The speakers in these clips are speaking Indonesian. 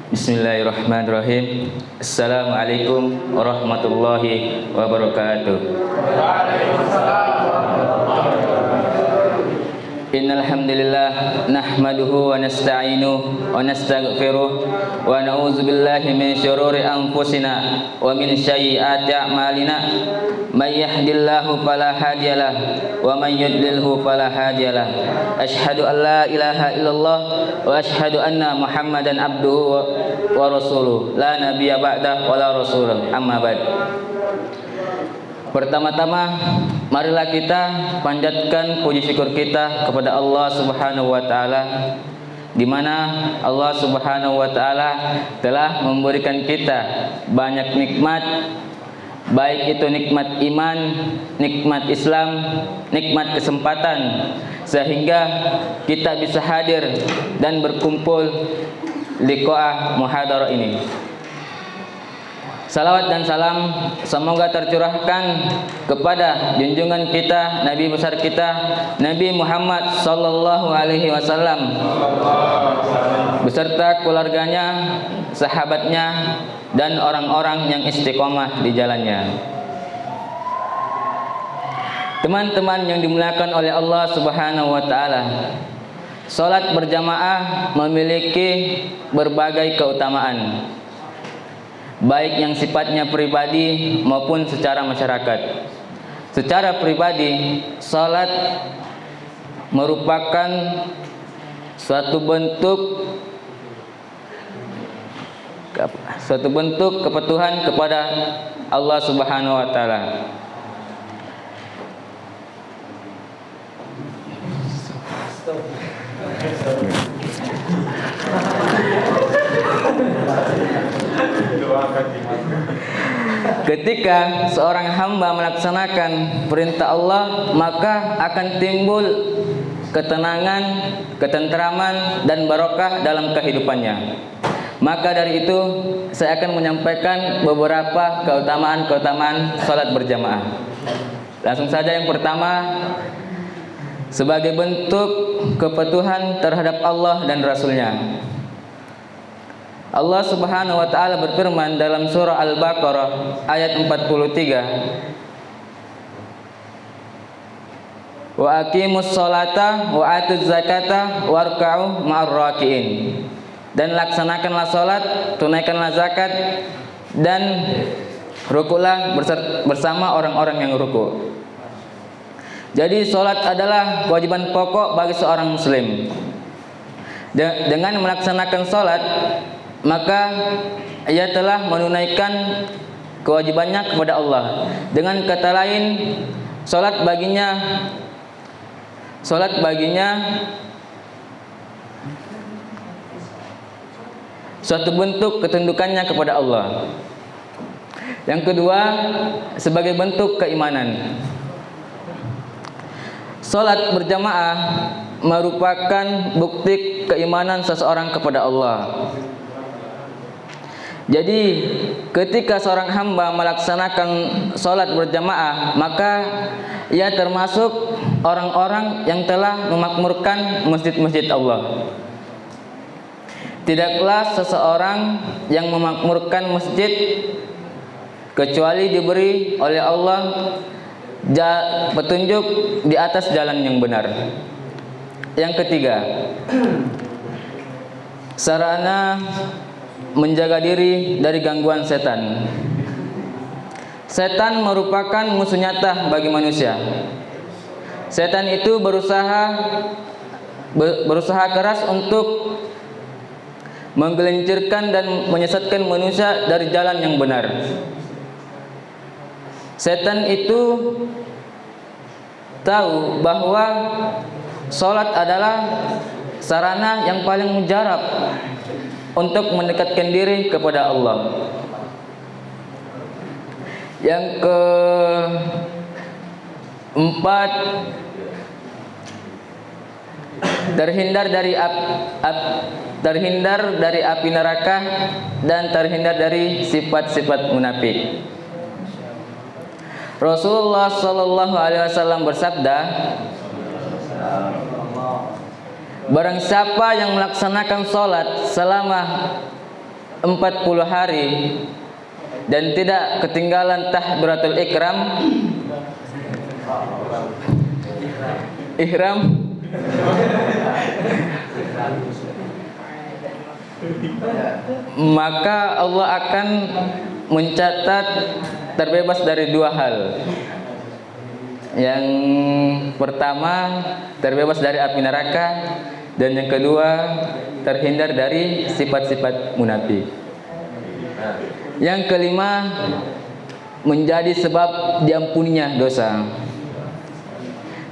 Bismillahirrahmanirrahim. Assalamualaikum warahmatullahi wabarakatuh. Innal hamdalillah nahmaduhu wa nasta'inuhu wa nastaghfiruh wa na'udzu billahi min syururi anfusina wa min sayyiati a'malina. May yahdihillahu fala hadiyalah wa may yudlilhu fala hadiyalah. Asyhadu an la ilaha illallah wa asyhadu anna Muhammadan abduhu wa rasuluh. La nabiyya ba'da wa la rasul. Amma ba'd. Pertama-tama marilah kita panjatkan puji syukur kita kepada Allah Subhanahu wa taala, di mana Allah Subhanahu wa taala telah memberikan kita banyak nikmat, baik itu nikmat iman, nikmat Islam, nikmat kesempatan, sehingga kita bisa hadir dan berkumpul liqa'ah muhadarah ini. Salawat dan salam semoga tercurahkan kepada junjungan kita, Nabi besar kita, Nabi Muhammad sallallahu alaihi wasallam, beserta keluarganya, sahabatnya, dan orang-orang yang istiqomah di jalannya. Teman-teman yang dimuliakan oleh Allah Subhanahu wa taala, salat berjamaah memiliki berbagai keutamaan, baik yang sifatnya pribadi maupun secara masyarakat. Secara pribadi, salat merupakan suatu bentuk kepatuhan kepada Allah Subhanahu wa taala. Ketika seorang hamba melaksanakan perintah Allah, maka akan timbul ketenangan, ketenteraman, dan barokah dalam kehidupannya. Maka dari itu saya akan menyampaikan beberapa keutamaan-keutamaan salat berjamaah. Langsung saja, yang pertama, sebagai bentuk kepatuhan terhadap Allah dan Rasul-Nya. Allah Subhanahu wa taala berfirman dalam surah Al-Baqarah ayat 43, wa aqimus sholata wa atuz zakata warka'u ma'ar raki'in. Dan laksanakanlah salat, tunaikanlah zakat, dan rukuklah bersama orang-orang yang rukuk. Jadi salat adalah kewajiban pokok bagi seorang muslim. Dengan melaksanakan salat, maka ia telah menunaikan kewajibannya kepada Allah. Dengan kata lain, salat baginya suatu bentuk ketundukannya kepada Allah. Yang kedua, sebagai bentuk keimanan. Salat berjamaah merupakan bukti keimanan seseorang kepada Allah. Jadi ketika seorang hamba melaksanakan salat berjamaah, maka ia termasuk orang-orang yang telah memakmurkan masjid-masjid Allah. Tidaklah seseorang yang memakmurkan masjid kecuali diberi oleh Allah petunjuk di atas jalan yang benar. Yang ketiga, sarana menjaga diri dari gangguan setan. Setan merupakan musuh nyata bagi manusia. Setan itu berusaha keras untuk menggelincirkan dan menyesatkan manusia dari jalan yang benar. Setan itu tahu bahwa salat adalah sarana yang paling mujarab untuk mendekatkan diri kepada Allah. Yang keempat, terhindar dari api neraka dan terhindar dari sifat-sifat munafik. Rasulullah sallallahu alaihi wasallam bersabda, barang siapa yang melaksanakan sholat selama 40 hari dan tidak ketinggalan takbiratul ihram, maka Allah akan mencatat terbebas dari dua hal. Yang pertama, terbebas dari api neraka, dan yang kedua, terhindar dari sifat-sifat munafik. Yang kelima, menjadi sebab diampuninya dosa.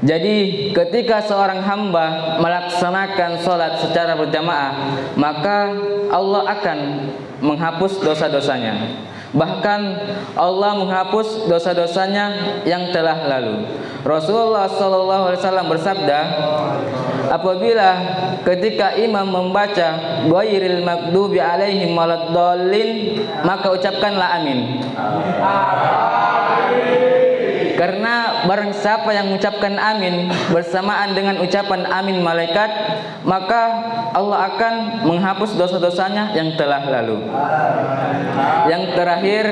Jadi ketika seorang hamba melaksanakan sholat secara berjamaah, maka Allah akan menghapus dosa-dosanya. Bahkan Allah menghapus dosa-dosanya yang telah lalu. Rasulullah SAW bersabda, apabila ketika imam membaca ghairil maghdubi alaihim waladdallin, maka ucapkanlah amin. Karena barang siapa yang mengucapkan amin bersamaan dengan ucapan amin malaikat, maka Allah akan menghapus dosa-dosanya yang telah lalu. Yang terakhir,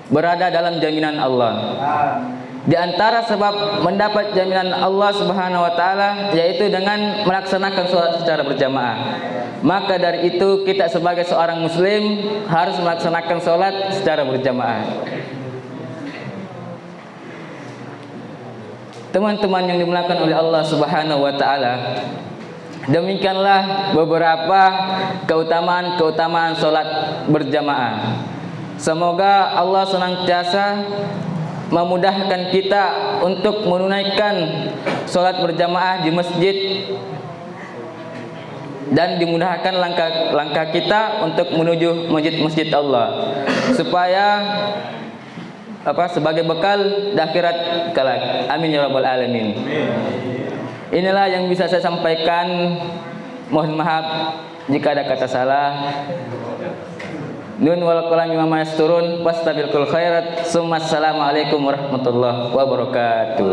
berada dalam jaminan Allah. Di antara sebab mendapat jaminan Allah Subhanahu wa taala yaitu dengan melaksanakan sholat secara berjamaah. Maka dari itu kita sebagai seorang muslim harus melaksanakan sholat secara berjamaah. Teman-teman yang dimuliakan oleh Allah Subhanahu wa taala, demikianlah beberapa keutamaan-keutamaan salat berjamaah. Semoga Allah senantiasa memudahkan kita untuk menunaikan salat berjamaah di masjid dan dimudahkan langkah kita untuk menuju masjid Allah, supaya sebagai bekal di akhirat kelak. Amin ya rabbal alamin. Inilah yang bisa saya sampaikan. Mohon maaf jika ada kata salah. Nun wal qalam mimma yasturun wastabiqul khairat. Assalamualaikum warahmatullahi wabarakatuh.